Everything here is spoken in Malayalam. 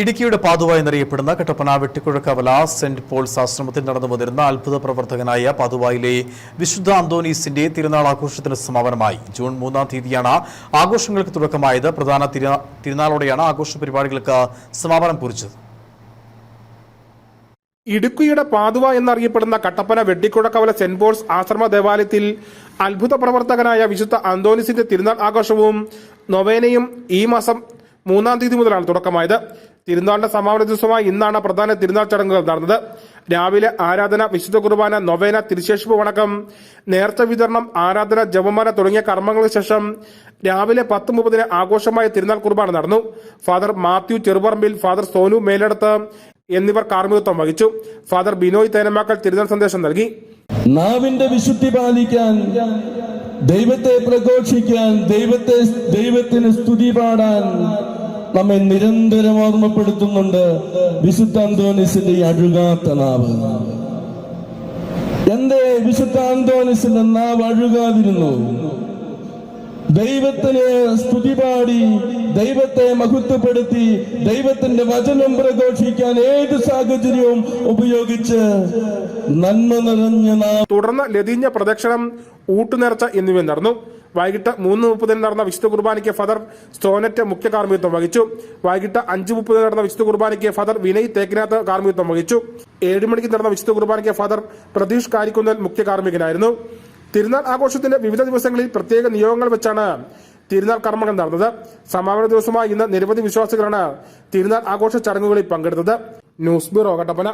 ഇടുക്കിയുടെ പാതുവ എന്നറിയപ്പെടുന്ന കട്ടപ്പന വെട്ടിക്കുഴക്കവല സെന്റ് പോൾസ് ആശ്രമത്തിൽ നടന്നു വന്നിരുന്ന അത്ഭുത പ്രവർത്തകനായ പാതുവയിലെ വിശുദ്ധ അന്തോനീസിന്റെ തിരുനാൾ ആഘോഷത്തിന് സമാപനമായി. ജൂൺ 3-ാം തീയതിയാണ് ആഘോഷങ്ങൾക്ക് തുടക്കമായത്. പ്രധാന തിരുനാളോടെയാണ് ആഘോഷ പരിപാടികൾക്ക് സമാപനം കുറിച്ചത്. ഇടുക്കിയുടെ പാതുവ എന്നറിയപ്പെടുന്ന കട്ടപ്പന വെട്ടിക്കുഴക്കവല സെന്റ് പോൾസ് ആശ്രമ ദേവാലയത്തിൽ അത്ഭുത പ്രവർത്തകനായ വിശുദ്ധ അന്തോനീസിന്റെ തിരുനാൾ ആഘോഷവും നൊവേനയും ഈ മാസം 3-ാം തീയതി മുതലാണ് തുടക്കമായത്. തിരുനാളിന്റെ സമാപന ദിവസമായി ഇന്നാണ് പ്രധാന തിരുനാൾ ചടങ്ങുകൾ നടന്നത്. രാവിലെ ആരാധന, വിശുദ്ധ കുർബാന, നൊവേന, തിരുശേഷിപ്പ് വണക്കം, നേർച്ച വിതരണം, ആരാധന, ജപമാല തുടങ്ങിയ കർമ്മങ്ങൾക്ക് ശേഷം രാവിലെ 10:30 ആഘോഷമായ തിരുനാൾ കുർബാന നടന്നു. ഫാദർ മാത്യു ചെറുപറമ്പിൽ, ഫാദർ സോനു മേലെടുത്ത് എന്നിവർ കാർമ്മികത്വം വഹിച്ചു. ഫാദർ ബിനോയ് തേനമാക്കൽ തിരുനാൾ സന്ദേശം നൽകി. നാവിന്റെ വിശുദ്ധി പാലിക്കാൻ, ദൈവത്തെ പ്രഘോഷിക്കാൻ, ദൈവത്തിന് സ്തുതി പാടാൻ നമ്മെ നിരന്തരം ഓർമ്മപ്പെടുത്തുന്നുണ്ട് വിശുദ്ധ അന്തോനീസിന്റെ അഴുകാത്ത നാവ്. എന്തേ വിശുദ്ധ അന്തോനീസിന്റെ നാവ് അഴുകാതിരുന്നു? ദൈവത്തിന് സ്തുതി പാടി, ദൈവത്തെ മഹത്വപ്പെടുത്തി, ദൈവത്തിന്റെ വചനം പ്രഘോഷിക്കാൻ ഏത് സാഹചര്യവും ഉപയോഗിച്ച് നന്മ നിറഞ്ഞ നാവ്. തുടർന്ന് ലതിഞ്ഞ പ്രദക്ഷിണം, ഊട്ടുനേർച്ച എന്നിവ നടന്നു. വൈകിട്ട് 3:30 നടന്ന വിശുദ്ധ കുർബാനയ്ക്ക് ഫാദർ സ്റ്റോനറ്റ് മുഖ്യ കാർമ്മികത്വം വഹിച്ചു. വൈകിട്ട് 5:30 നടന്ന വിശുദ്ധ കുർബാനയ്ക്ക് ഫാദർ വിനയ് തേക്കിനകത്ത് കാർമ്മികത്വം വഹിച്ചു. 7 മണിക്ക് നടന്ന വിശുദ്ധ കുർബാനയ്ക്ക് ഫാദർ പ്രതീഷ് കാരിക്കുന്നൽ മുഖ്യ കാർമ്മികനായിരുന്നു. തിരുനാൾ ആഘോഷത്തിന്റെ വിവിധ ദിവസങ്ങളിൽ പ്രത്യേക നിയോഗങ്ങൾ വെച്ചാണ് തിരുനാൾ കർമ്മങ്ങൾ നടന്നത്. സമാപന ദിവസമായി ഇന്ന് നിരവധി വിശ്വാസികളാണ് തിരുനാൾ ആഘോഷ ചടങ്ങുകളിൽ പങ്കെടുത്തത്. News bureau, Kattappana.